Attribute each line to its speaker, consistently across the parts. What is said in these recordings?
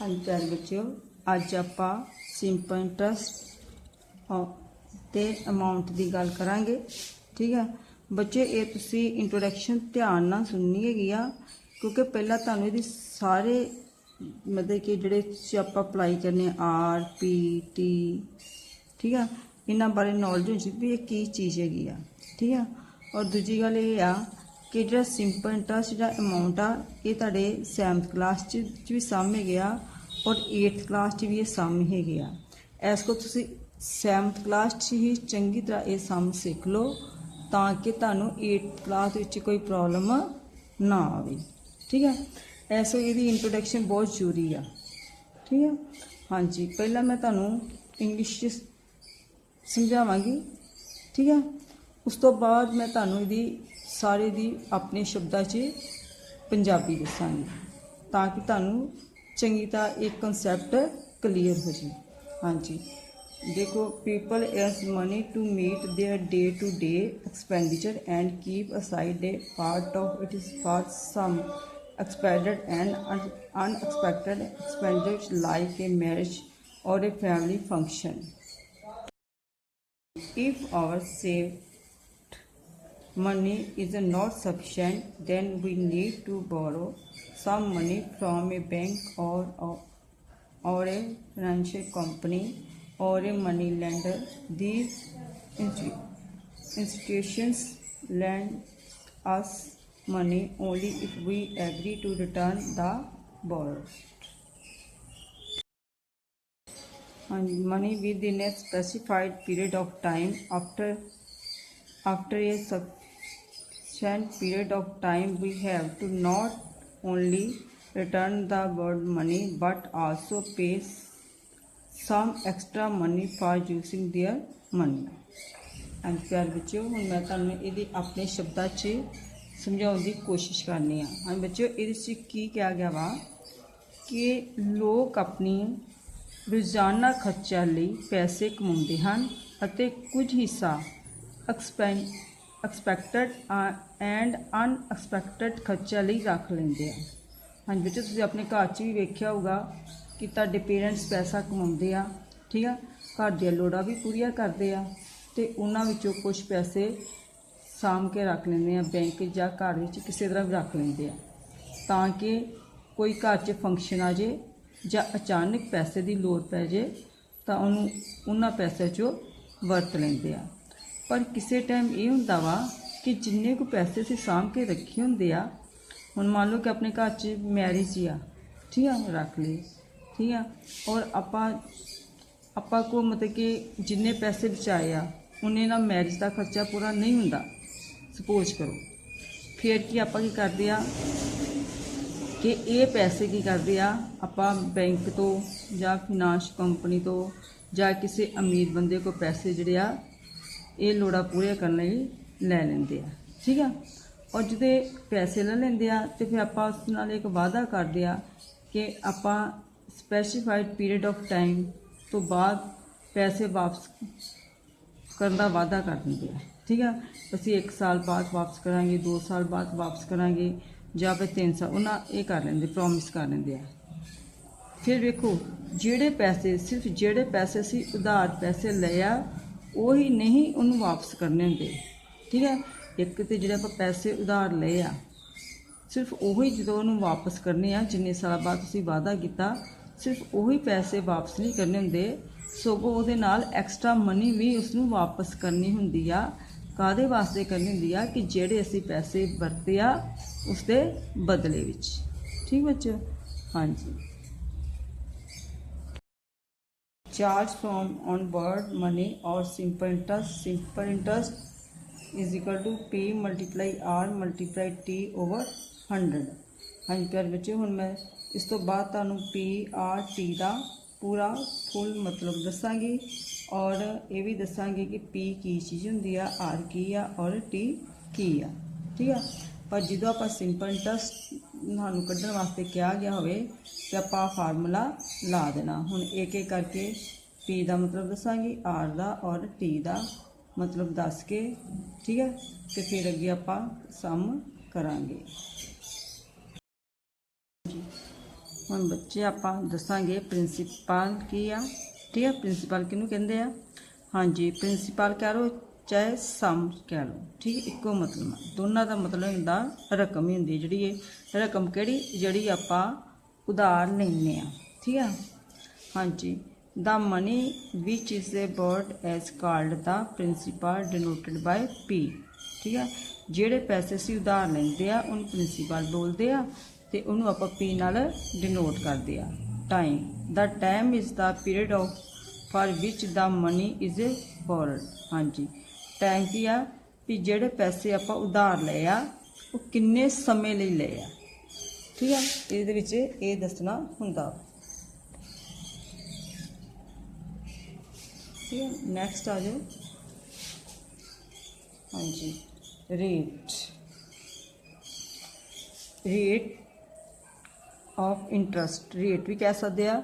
Speaker 1: हाँ प्यारे बच्चों, अज आपां सिंपल इंटरस्ट ते अमाउंट की गल करांगे। ठीक है बच्चों, ये तुसी इंट्रोडक्शन ध्यान नाल सुननी हैगी आ, क्योंकि पहला तुहानूं इहदी सारे मतलब कि जिहड़े आपां अप्लाई करने आर पी टी, ठीक है, इन्हां बारे नॉलेज होनी चाहिए भी ये की चीज़ हैगी आ। ठीक है, और दूजी गल ये आ कि जो सिंपल इंटरस्ट जो अमाउंट आ ये तुहाडे 7th क्लास भी सम है गया और 8th क्लास भी ये सम है गया। इसको तुसी 7th क्लास ही चंगी तरह ये सम सीख लो ताकि तुहानूं 8th क्लास विच कोई प्रॉब्लम ना आवे। ठीक है, ऐसो ये इंट्रोडक्शन बहुत जरूरी आ। ठीक है, हाँ जी, पहला मैं तुहानूं इंग्लिश समझावांगी। ठीक है, उस तो बाद मैं तुहानूं इहदी सारे दी अपने शब्दां च पंजाबी दसांगी ताकि तुहानूं चंगी तरह एक कंसैप्ट क्लीयर हो जाए। हाँ जी, देखो, people earn money to meet their day to day expenditure and keep aside a part of it is for some expected and unexpected expenditure like a marriage or a family function. If our saved money is not sufficient, then we need to borrow some money from a bank or a financial company or a money lender. These institutions lend us money only if we agree to return the borrowed money within a specified period of time. After a sufficient period of time, we have to not only return the borrowed money but also pay some extra money for using their money. And प्यार बच्चों, हुण मैं तुहानूं इहदी अपने शब्दां 'च समझाने की कोशिश करनी आ। हाँ बच्चों, ये की कहा गया वा कि लोग अपनी रोज़ाना खर्चा लिए पैसे कमाते हैं और कुछ हिस्सा एक्सपैक्टड एंड अनएक्सपैक्टड खर्चा लिए रख लेंगे। हाँ बच्चों, तुसीं अपने घर च भी वेख्या होगा कि तुहाडे पेरेंट्स पैसा कमाते हैं। ठीक है, घर दी लोड़ां भी पूरियां करते हैं तो उन्हां विचों कुछ पैसे साम के रख लेंगे बैंक या घर में किसी तरह भी रख लेंगे ताकि कोई घर च फंक्शन आ जाए या अचानक पैसे की लोड़ पै जाए तो उन्होंने पैसे चो वरत लेंगे। पर किसी टाइम ये होंदा वा कि जिन्ने को पैसे असीं साम के रखे होंदे आ, हुण मान लो कि अपने घर च मैरिज ही आ, ठीक है, रख ली। ठीक है, और आपा को मतलब कि जिन्ने पैसे बचाए आ उन्ने ना मैरिज का खर्चा पूरा नहीं हुंदा सपोज करो। फिर कि आप करते हैं कि ये पैसे की करते हैं आप बैंक तो या फिनांस कंपनी तो या किसी अमीर बंदे को पैसे जोड़े आ ये लोड़ा पूरे करने लै लेंगे। ठीक है, और जो पैसे ले लेंगे तो फिर आप उस नाल एक वादा करते हैं कि आप स्पैसीफाइड पीरियड ऑफ टाइम तो बाद पैसे वापस करने का वादा कर देंगे। ठीक है, असीं 1 साल बाद वापस करांगे, 2 साल बाद वापस करांगे या फिर 3 साल उन्हें ये कर लेंगे, प्रॉमिस कर लेंगे। फिर वेखो, जिहड़े पैसे सिर्फ जिहड़े पैसे असीं उधार पैसे लए आ उही नहीं उन्होंने वापस करने होंदे। ठीक है, एक तो जिहड़े आपां पैसे उधार लए आ सिर्फ उही जदों उन्होंने वापस करने आ जिन्ने साल बाद तुसीं वादा कीता सिर्फ उही पैसे वापस नहीं करने होंदे, सगों उहदे नाल एक्सट्रा मनी भी उसनूं वापस करनी हुंदी आ। कादे वास्ते करनी हुंदी आ कि जेड़े असीं पैसे वरते आ उसके बदले विच। ठीक बच्चों, हाँ जी, charge from on board money और simple interest is equal to P multiply R multiply T over 100। हाँ जी प्यारे बच्चों, हुण मैं इस तो बाद तुहानूं P R T का पूरा फुल मतलब दसांगी और ये भी दसांगी कि P की चीज़ होंदी आ, R की आ और T की आ। ठीक है, पर जो आप सिंपल इंटरस्ट सानू कढ़न वास्ते कहा गया होवे तो आप फार्मूला ला देना। हुण एक एक करके P का मतलब दसांगी, R का और T का मतलब दस के, ठीक है, तो फिर अगे आप सम करांगे। ਹੁਣ ਬੱਚੇ ਆਪਾਂ ਦੱਸਾਂਗੇ ਪ੍ਰਿੰਸੀਪਲ ਕੀ ਆ। ਠੀਕ ਹੈ, ਪ੍ਰਿੰਸੀਪਲ ਕਿਹਨੂੰ ਕਹਿੰਦੇ ਆ। ਹਾਂਜੀ, ਪ੍ਰਿੰਸੀਪਲ ਕਹਿ ਲਓ ਚਾਹੇ ਸਮ ਕਹਿ ਲਓ, ਠੀਕ, ਇੱਕੋ ਮਤਲਬ ਦੋਨਾਂ ਦਾ ਮਤਲਬ ਹੁੰਦਾ ਰਕਮ ਹੀ ਹੁੰਦੀ ਜਿਹੜੀ। ਇਹ ਰਕਮ ਕਿਹੜੀ ਜਿਹੜੀ ਆਪਾਂ ਉਧਾਰ ਲੈਂਦੇ ਆ। ਠੀਕ ਆ। ਹਾਂਜੀ, ਦ ਮਨੀ ਵਿਚ is a word as called ਦਾ ਪ੍ਰਿੰਸੀਪਲ ਡਿਨੋਟਡ ਬਾਈ ਪੀ। ਠੀਕ ਆ, ਜਿਹੜੇ ਪੈਸੇ ਅਸੀਂ ਉਧਾਰ ਲੈਂਦੇ ਆ ਉਹਨੂੰ ਪ੍ਰਿੰਸੀਪਲ ਬੋਲਦੇ ਆ ਤੇ ਉਹਨੂੰ ਆਪਾਂ ਪੀ ਨਾਲ ਡਿਨੋਟ ਕਰਦੇ ਆ। Time, the time is the period of for which the money is borrowed. ਹਾਂਜੀ, ਟਾਈਮ ਕੀ ਆ ਵੀ ਜਿਹੜੇ ਪੈਸੇ ਆਪਾਂ ਉਧਾਰ ਲਏ ਆ ਉਹ ਕਿੰਨੇ ਸਮੇਂ ਲਈ ਲਏ ਆ। ਠੀਕ ਆ, ਇਹਦੇ ਵਿੱਚ ਇਹ ਦੱਸਣਾ ਹੁੰਦਾ। ठीक है, नेक्स्ट आ जाओ। हाँ जी, rate, rate of interest, rate भी कह सकते हैं,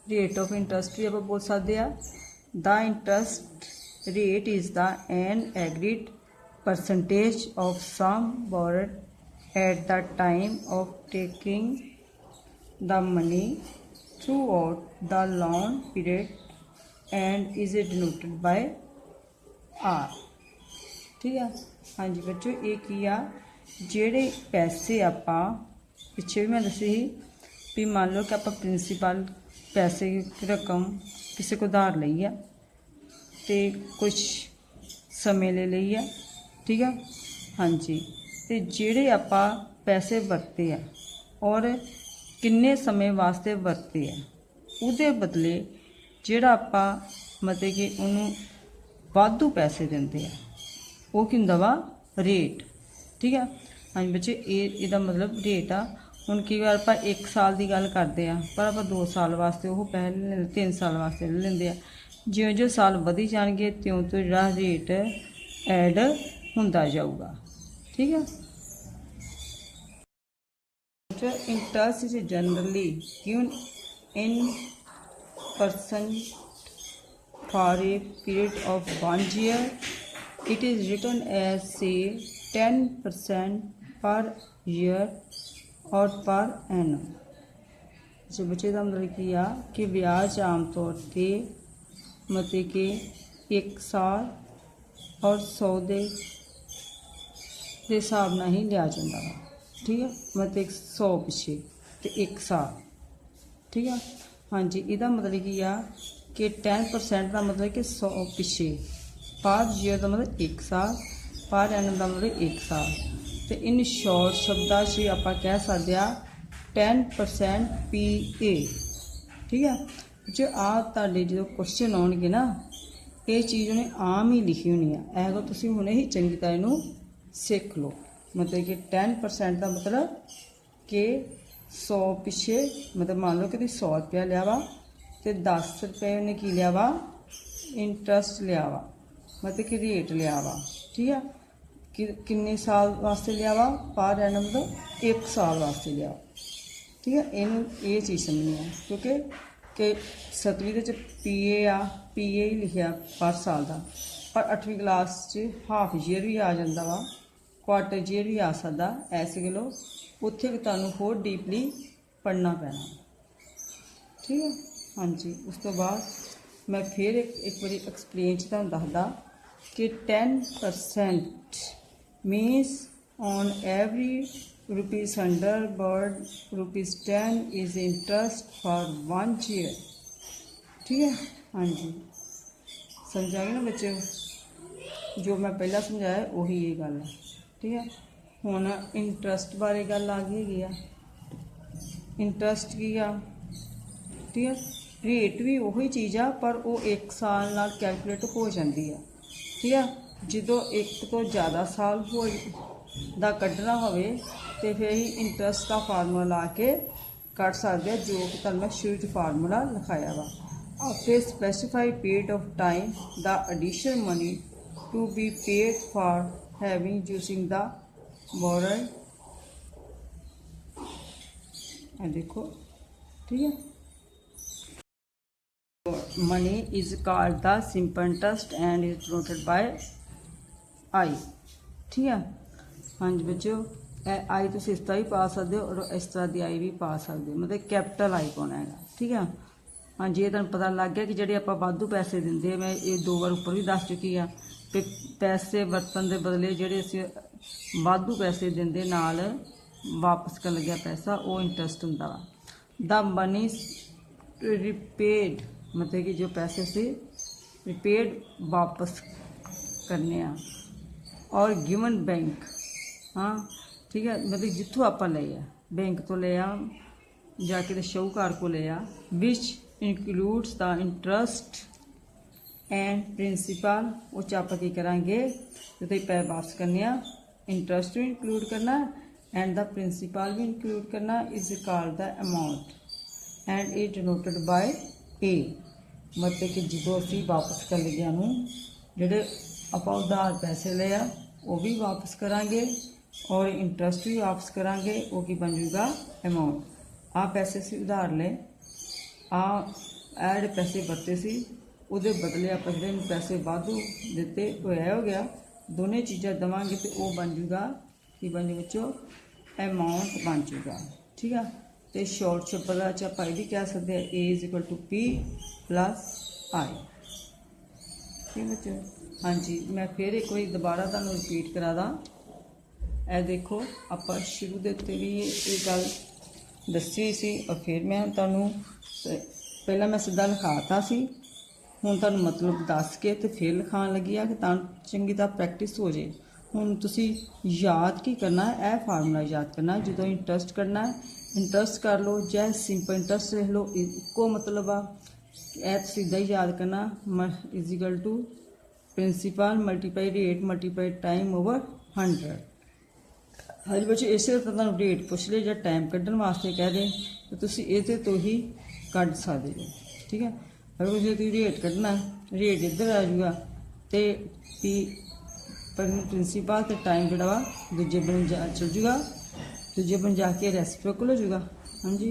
Speaker 1: रेट ऑफ इंटरस्ट भी आप बोल सकते हैं। The interest rate is the an agreed percentage of sum borrowed at the time of taking the money throughout the loan period and is denoted by R. ठीक है। हाँ जी बच्चों, ये की आ जेड़े पैसे आपां पिछे भी मैं दसी ही भी मान लो कि आप प्रिंसीपल पैसे की रकम किसी को उधार लई आ ते कुछ समय ले लई आ। ठीक है। हाँ जी, ते जेड़े आपां पैसे वरते आ और किन्ने समय वास्ते वरते आ उहदे बदले ਜਿਹੜਾ ਆਪਾਂ ਮਤਲਬ ਕਿ ਉਹਨੂੰ ਵਾਧੂ ਪੈਸੇ ਦਿੰਦੇ ਆ ਉਹ ਕੀ ਹੁੰਦਾ ਵਾ ਰੇਟ। ਠੀਕ ਆ। ਹਾਂਜੀ ਬੱਚੇ, ਇਹਦਾ ਮਤਲਬ ਰੇਟ ਆ। ਹੁਣ ਕਈ ਵਾਰ ਆਪਾਂ 1 ਸਾਲ ਦੀ ਗੱਲ ਕਰਦੇ ਆ ਪਰ ਆਪਾਂ 2 ਸਾਲ ਵਾਸਤੇ ਉਹ ਪੈਸੇ ਲੈ ਲੈਂਦੇ, 3 ਸਾਲ ਵਾਸਤੇ ਲੈ ਲੈਂਦੇ ਆ। ਜਿਉਂ ਜਿਉਂ ਸਾਲ ਵਧੀ ਜਾਣਗੇ ਤਿਉਂ ਤੋਂ ਜਿਹੜਾ ਰੇਟ ਐਡ ਹੁੰਦਾ ਜਾਊਗਾ। ਠੀਕ ਆ। Interest is generally given in percent for a period of 1 year. It is written as say 10% per year or per annum। जो बच्चे का मतलब की आ कि ब्याज आम तौर पर मतलब कि 1 साल और 100 के हिसाब नाल ही लिया जाता है। ठीक है, मतलब 100 पिछे तो 1 साल। ठीक है। हाँ जी, इसका मतलब की आ कि 10% का मतलब कि 100 पिछे, पर ईयर का मतलब 1 साल, पर एनम का मतलब 1 साल। तो इन शॉर्ट शब्दों से आप कह सकते हैं 10% PA। ठीक है। जो आपके जो क्वेश्चन आउणगे ना ये चीज़ उन्हें आम ही लिखी होनी है, एगो तुसीं हुणे ही चंगी तरह इनू सीख लो। मतलब कि 10% का मतलब कि 100 पिछे मतलब मान लो कि 100 रुपया लिया वा तो 10 रुपये उन्हें की लिया वा इंटरस्ट लिया वा, मतलब कि रेट लिया वा। ठीक है। कि किन्ने साल वास्ते लिया वा, पर एनम मतलब 1 साल वास्ते लिया। ठीक है। इनू ये चीज़ समझनी है क्योंकि कि 7वीं के PA आ, PA ही लिखा पर साल का, पर 8वीं क्लास हाफ ईयर भी आ जाता वा, क्वार्टर ईयर भी आ सकता। ऐसे किलो उत्थे भी तुहानूं होर डीपली पढ़ना पैना। ठीक है। हाँ जी, उस तो बाद मैं फिर एक बारी एक्सप्लेन तुहानूं दसदा कि 10% मीनस on every ₹100 bird ₹10 is interest for 1 year. ठीक है। हाँ जी, समझ आ गया ना बच्चे, जो मैं पहला समझाया वही ये गल है। ठीक है। हुण इंटरस्ट बारे गल आ गई है। इंटरस्ट की आ। ठीक है। रेट भी वही चीज़ आ पर वो 1 साल नाल कैलकुलेट हो जाती है। ठीक है। जो 1 तो ज़्यादा साल हो दा कढ़ना होवे तो फिर ही इंटरस्ट का फार्मूला ला के कट सकते हैं, जो कि तुहानूं मैं शुरू च फार्मूला लिखाया वा। After specified period of time the additional money to be paid for having using the borrowed. देखो। ठीक है। Money is called the simple interest and is denoted by I. ठीक है। हाँ जी बच्चों, आई तुम इस तरह भी पा सकते हो और इस तरह की आई भी पा सकते हो, मतलब कैपिटल आई पाना है। ठीक है हाँ जी, ये तुहानूं पता लग गया कि ਜਿਹੜੇ ਆਪਾਂ ਵਾਧੂ ਪੈਸੇ ਦਿੰਦੇ ਆ, ਮੈਂ ਇਹ 2 ਵਾਰ ਉੱਪਰ ਵੀ ਦੱਸ ਚੁੱਕੀ ਆ ਕਿ ਪੈਸੇ ਵਰਤਣ ਦੇ ਬਦਲੇ ਜਿਹੜੇ ਅਸੀਂ ਵਾਧੂ ਪੈਸੇ ਦਿੰਦੇ ਨਾਲ ਵਾਪਸ ਕਰਨ ਲੱਗਿਆ ਪੈਸਾ, ਉਹ ਇੰਟਰਸਟ ਹੁੰਦਾ ਵਾ। ਦ ਮਨੀ ਰਿਪੇਡ मतलब कि जो पैसे से रिपेड वापस करने आ, और गिवन बैंक हाँ ठीक है, मतलब जितों आप ले आ बैंक तो ले आ जाके शाहूकार को ले आ, which includes the interest and principal, वो च आप की करांगे जो पैसे वापस करने, इंटरस्ट भी इंक्लूड करना एंड द प्रिंसीपल भी इंक्लूड करना, is called the amount and it denoted by A. मतलब कि जो असी वापस कर लिया जोड़े आप उधार पैसे ले आ वो भी वापस करांगे और इंटरस्ट भी वापस करांगे, वो की बन जूगा अमाउंट। आ पैसे से उधार ले आ जोड़े पैसे वरते सी उहदे बदले आप जो पैसे वाधू दिते वो हो गया, दोनों चीज़ा देवांगे तो वह बन जूगा कि बन जू बच्चों अमाउंट बन जूगा। ठीक है तो शॉर्ट शब्द आप ये भी कह सकते हैं A is equal to P plus I. ठीक बच्चों हाँ जी, मैं फिर एक बार दोबारा तुहानूं रिपीट करा दा। ए देखो आप शुरू के उत्ते भी ये गल दसी सी और फिर मैं तुहानूं पहला मैं सीधा लिखाता सी, हुण तुहानूं मतलब दस के तो फिर लिखाण लगी आ कि तां चंगी तरह प्रैक्टिस हो जाए। हुण तुसीं याद की करना है, यह फार्मूला याद करना, जो इंटरस्ट करना है इंटरस्ट कर लो चाहे सिंपल इंटरस्ट लिख लो, इको मतलब आ सीधा ही याद करना, is equal to principal multiply rate multiply time over 100। हाँ जी बच्चे इसे तरह रेट पूछ ले या टाइम कढ़न वास्ते कह दें तो तुम ये तो ही कढ़ सकते हो। ठीक है अगर तुम रेट कढ़ना रेट इधर आ जाऊगा तो पी प्रिंसीपल तो टाइम जोड़ा वा दूजे बन चल जूगा, दूजे बन जाके रेसिप्रोकल हो जाऊगा। हाँ जी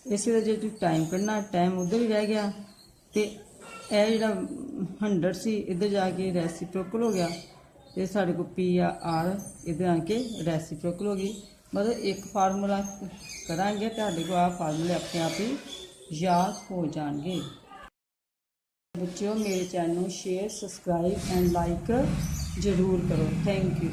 Speaker 1: इस जो तुम टाइम कढ़ना टाइम उधर ही रह गया तो यह जो 100 सी इधर जाके रेसिप्रोकल हो गया तो साढ़े को पी आर इधर आके रेसिप्रोकल हो गई। मतलब एक फार्मूला करांगे तो को आ फार्मूले अपने आप ही याद हो जाएंगे। बच्चों मेरे channel share subscribe and like ज़रूर करो। Thank you.